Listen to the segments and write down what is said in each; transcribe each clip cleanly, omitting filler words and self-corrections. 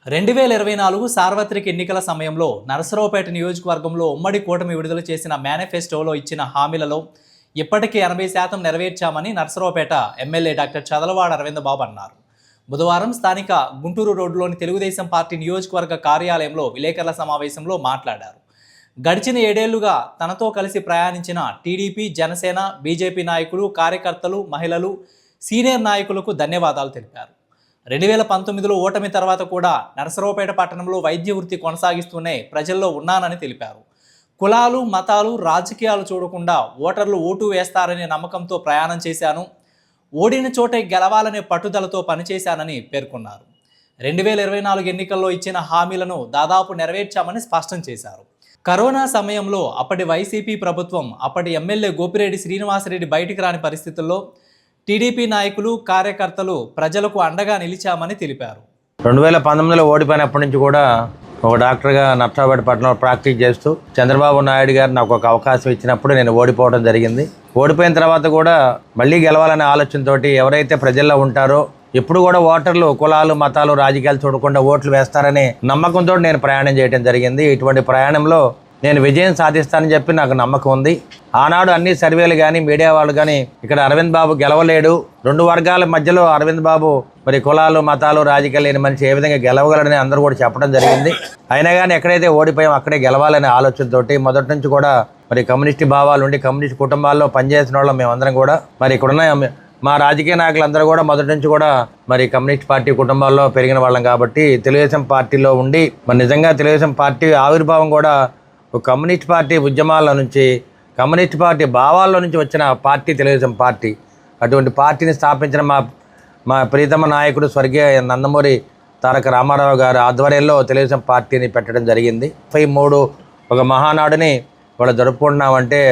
2024 సార్వత్రిక ఎన్నికల సమయంలో నరసరావుపేట నియోజకవర్గంలో ఉమ్మడి కూటమి విడుదల చేసిన మేనిఫెస్టోలో ఇచ్చిన హామీలలో ఇప్పటికీ 80% నెరవేర్చామని నరసరావుపేట ఎమ్మెల్యే డాక్టర్ చదలవాడ అరవింద్ బాబు అన్నారు. బుధవారం స్థానిక గుంటూరు రోడ్డులోని తెలుగుదేశం పార్టీ నియోజకవర్గ కార్యాలయంలో విలేకరుల సమావేశంలో మాట్లాడారు. గడిచిన 7 ఏళ్లుగా తనతో కలిసి ప్రయాణించిన టీడీపీ, జనసేన, బీజేపీ నాయకులు, కార్యకర్తలు, మహిళలు, సీనియర్ నాయకులకు ధన్యవాదాలు తెలిపారు. 2019లో ఓటమి తర్వాత కూడా నరసరావుపేట పట్టణంలో వైద్య వృత్తి కొనసాగిస్తూనే ప్రజల్లో ఉన్నానని తెలిపారు. కులాలు, మతాలు, రాజకీయాలు చూడకుండా ఓటర్లు ఓటు వేస్తారనే నమ్మకంతో ప్రయాణం చేశాను. ఓడిన చోటే గెలవాలనే పట్టుదలతో పనిచేశానని పేర్కొన్నారు. 2024 ఎన్నికల్లో ఇచ్చిన హామీలను దాదాపు నెరవేర్చామని స్పష్టం చేశారు. కరోనా సమయంలో అప్పటి వైసీపీ ప్రభుత్వం, అప్పటి ఎమ్మెల్యే గోపిరెడ్డి శ్రీనివాసరెడ్డి బయటికి రాని పరిస్థితుల్లో టీడీపీ నాయకులు, కార్యకర్తలు ప్రజలకు అండగా నిలిచామని తెలిపారు. 2019లో ఓడిపోయినప్పటి నుంచి కూడా ఒక డాక్టర్గా నర్సాపేట పట్టణంలో ప్రాక్టీస్ చేస్తూ చంద్రబాబు నాయుడు గారు నాకు ఒక అవకాశం ఇచ్చినప్పుడు నేను ఓడిపోవడం జరిగింది. ఓడిపోయిన తర్వాత కూడా మళ్ళీ గెలవాలనే ఆలోచనతో ఎవరైతే ప్రజల్లో ఉంటారో ఎప్పుడు కూడా ఓటర్లు కులాలు, మతాలు, రాజకీయాలు చూడకుండా ఓట్లు వేస్తారనే నమ్మకంతో నేను ప్రయాణం చేయడం జరిగింది. ఇటువంటి ప్రయాణంలో నేను విజయం సాధిస్తానని చెప్పి నాకు నమ్మకం ఉంది. ఆనాడు అన్ని సర్వేలు కానీ, మీడియా వాళ్ళు కానీ ఇక్కడ అరవింద్ బాబు గెలవలేడు, 2 వర్గాల మధ్యలో అరవింద్ బాబు మరి కులాలు, మతాలు, రాజకీయాలు లేని మనిషి ఏ విధంగా గెలవగలడని అందరూ కూడా చెప్పడం జరిగింది. అయినా కానీ ఎక్కడైతే ఓడిపోయాం అక్కడే గెలవాలనే ఆలోచనతోటి మొదటి నుంచి కూడా మరి కమ్యూనిస్ట్ భావాలు ఉండి కమ్యూనిస్ట్ కుటుంబాల్లో పనిచేసిన వాళ్ళం మేమందరం కూడా మరి ఇక్కడున్న మా రాజకీయ నాయకులందరూ కూడా మొదటి నుంచి కూడా మరి కమ్యూనిస్ట్ పార్టీ కుటుంబాల్లో పెరిగిన వాళ్ళం కాబట్టి తెలుగుదేశం పార్టీలో ఉండి మరి నిజంగా తెలుగుదేశం పార్టీ ఆవిర్భావం కూడా ఒక కమ్యూనిస్ట్ పార్టీ ఉద్యమాల నుంచి, కమ్యూనిస్ట్ పార్టీ భావాల్లో నుంచి వచ్చిన పార్టీ తెలుగుదేశం పార్టీ. అటువంటి పార్టీని స్థాపించిన మా ప్రీతమ నాయకుడు స్వర్గీయ నందమూరి తారక రామారావు గారి ఆధ్వర్యంలో తెలుగుదేశం పార్టీని పెట్టడం జరిగింది. 3 ఒక మహానాడుని వాళ్ళు జరుపుకుంటున్నామంటే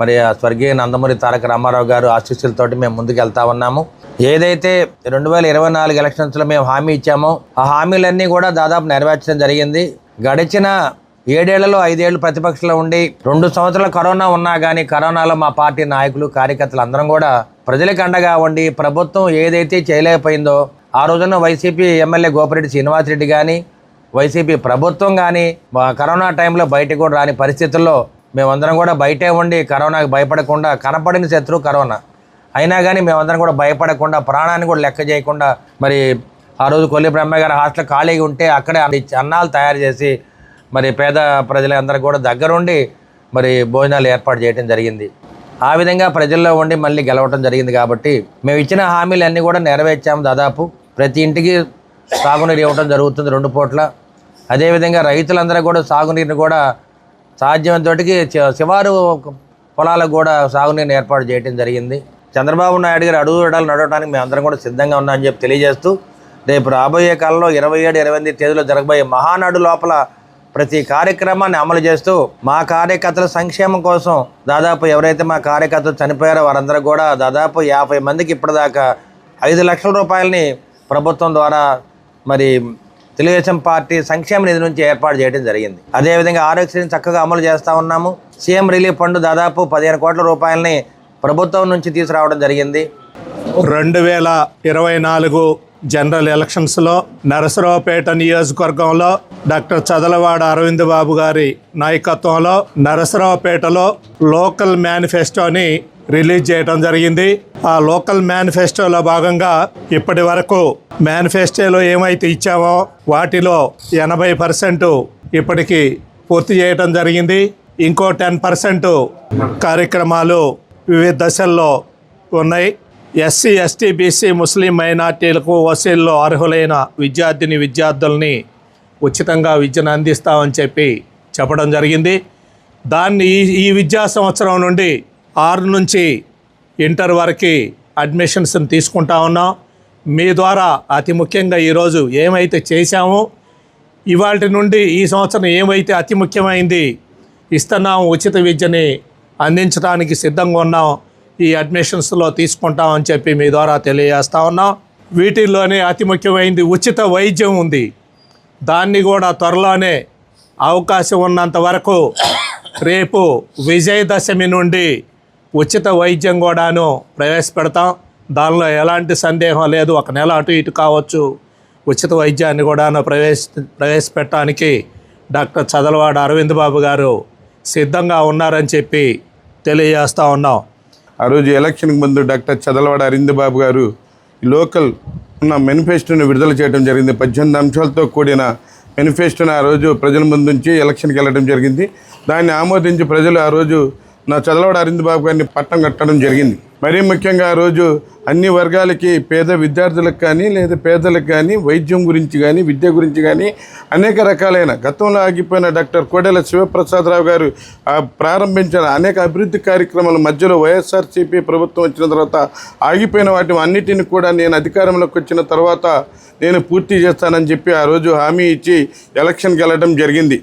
మరి ఆ స్వర్గీయ నందమూరి తారక రామారావు గారు ఆశీస్సులతోటి మేము ముందుకు వెళ్తా ఉన్నాము. ఏదైతే 2024 ఎలక్షన్స్లో మేము హామీ ఇచ్చామో ఆ హామీలన్నీ కూడా దాదాపు నెరవేర్చడం జరిగింది. గడిచిన 7 ఏళ్లలో 5 ఏళ్ళు ప్రతిపక్షంలో ఉండి 2 సంవత్సరాలు కరోనా ఉన్నా కానీ కరోనాలో మా పార్టీ నాయకులు, కార్యకర్తలు అందరం కూడా ప్రజలకు అండగా ఉండి ప్రభుత్వం ఏదైతే చేయలేకపోయిందో ఆ రోజున వైసీపీ ఎమ్మెల్యే గోపిరెడ్డి శ్రీనివాసరెడ్డి కానీ, వైసీపీ ప్రభుత్వం కానీ కరోనా టైంలో బయటకు కూడా రాని పరిస్థితుల్లో మేమందరం కూడా బయటే ఉండి కరోనాకు భయపడకుండా, కనపడిన శత్రువు కరోనా అయినా కానీ మేమందరం కూడా భయపడకుండా, ప్రాణాన్ని కూడా లెక్క చేయకుండా మరి ఆ రోజు కొల్లి బ్రహ్మయ్య గారి హాస్టల్ ఖాళీగా ఉంటే అక్కడే అన్నాలు తయారు చేసి మరి పేద ప్రజలందరూ కూడా దగ్గరుండి మరి భోజనాలు ఏర్పాటు చేయడం జరిగింది. ఆ విధంగా ప్రజల్లో ఉండి మళ్ళీ గెలవటం జరిగింది. కాబట్టి మేము ఇచ్చిన హామీలన్నీ కూడా నెరవేర్చాము. దాదాపు ప్రతి ఇంటికి సాగునీరు ఇవ్వడం జరుగుతుంది 2 పూట్ల. అదేవిధంగా రైతులందరూ కూడా సాగునీరుని కూడా సాధ్యమైనంతటికి శివారు పొలాలకు కూడా సాగునీరుని ఏర్పాటు చేయడం జరిగింది. చంద్రబాబు నాయుడు గారు అడుగుజాడలు నడవడానికి మేము అందరం కూడా సిద్ధంగా ఉన్నామని చెప్పి తెలియజేస్తూ రేపు రాబోయే కాలంలో 27, 28 తేదీలో జరగబోయే మహానాడు లోపల ప్రతి కార్యక్రమాన్ని అమలు చేస్తూ మా కార్యకర్తల సంక్షేమం కోసం దాదాపు ఎవరైతే మా కార్యకర్తలు చనిపోయారో వారందరూ కూడా దాదాపు 50 మందికి ఇప్పటిదాకా 5 లక్షల రూపాయలని ప్రభుత్వం ద్వారా మరి తెలుగుదేశం పార్టీ సంక్షేమ నిధి నుంచి ఏర్పాటు చేయడం జరిగింది. అదేవిధంగా ఆరోగ్యశ్రీని చక్కగా అమలు చేస్తూ ఉన్నాము. సీఎం రిలీఫ్ ఫండ్ దాదాపు 15 కోట్ల రూపాయలని ప్రభుత్వం నుంచి తీసుకురావడం జరిగింది. 2024 జనరల్ ఎలక్షన్స్లో నరసరావుపేట నియోజకవర్గంలో డాక్టర్ చదలవాడ అరవింద్ బాబు గారి నాయకత్వంలో నరసరావుపేటలో లోకల్ మేనిఫెస్టోని రిలీజ్ చేయడం జరిగింది. ఆ లోకల్ మేనిఫెస్టోలో భాగంగా ఇప్పటి వరకు మేనిఫెస్టోలో ఏమైతే ఇచ్చామో వాటిలో 80% ఇప్పటికి పూర్తి చేయడం జరిగింది. ఇంకో 10% కార్యక్రమాలు వివిధ దశల్లో ఉన్నాయి. ఎస్సీ, ఎస్టీ, బీసీ, ముస్లిం మైనార్టీలకు ఓసీల్లో అర్హులైన విద్యార్థుల్ని ఉచితంగా విద్యను అందిస్తామని చెప్పడం జరిగింది. దాన్ని ఈ విద్యా సంవత్సరం నుండి 6 నుంచి ఇంటర్ వరకు అడ్మిషన్స్ని తీసుకుంటా ఉన్నాం. మీ ద్వారా అతి ముఖ్యంగా ఈరోజు ఏమైతే చేశామో ఇవాళ నుండి ఈ సంవత్సరం ఏమైతే అతి ముఖ్యమైంది ఇస్తున్నాం, ఉచిత విద్యని అందించడానికి సిద్ధంగా ఉన్నాం, ఈ అడ్మిషన్స్లో తీసుకుంటామని చెప్పి మీ ద్వారా తెలియజేస్తా ఉన్నాం. వీటిల్లోనే అతి ముఖ్యమైనది ఉచిత వైద్యం ఉంది. దాన్ని కూడా త్వరలోనే అవకాశం ఉన్నంత వరకు రేపు విజయదశమి నుండి ఉచిత వైద్యం కూడాను ప్రవేశపెడతాం. దానిలో ఎలాంటి సందేహం లేదు. 1 నెల అటు ఇటు కావచ్చు, ఉచిత వైద్యాన్ని కూడా ప్రవేశపెట్టడానికి డాక్టర్ చదలవాడ అరవింద్ బాబు గారు సిద్ధంగా ఉన్నారని చెప్పి తెలియజేస్తూ ఉన్నాం. ఆ రోజు ఎలక్షన్కి ముందు డాక్టర్ చదలవాడ అరవింద్ బాబు గారు లోకల్ ఉన్న మేనిఫెస్టోని విడుదల చేయడం జరిగింది. 18 అంశాలతో కూడిన మేనిఫెస్టోని ఆ రోజు ప్రజల ముందు నుంచి ఎలక్షన్కి వెళ్ళడం జరిగింది. దాన్ని ఆమోదించి ప్రజలు ఆ రోజు నా చదలవాడ అరవింద్ బాబు గారిని పట్టం కట్టడం జరిగింది. మరీ ముఖ్యంగా ఆ రోజు అన్ని వర్గాలకి, పేద విద్యార్థులకు కానీ లేదా పేదలకు కానీ వైద్యం గురించి కానీ విద్య గురించి కానీ అనేక రకాలైన గతంలో ఆగిపోయిన డాక్టర్ కోడెల శివప్రసాదరావు గారు ప్రారంభించిన అనేక అభివృద్ధి కార్యక్రమాల మధ్యలో వైఎస్ఆర్సీపీ ప్రభుత్వం వచ్చిన తర్వాత ఆగిపోయిన వాటి అన్నిటిని కూడా నేను అధికారంలోకి వచ్చిన తర్వాత నేను పూర్తి చేస్తానని చెప్పి ఆ రోజు హామీ ఇచ్చి ఎలక్షన్కి వెళ్ళడం జరిగింది.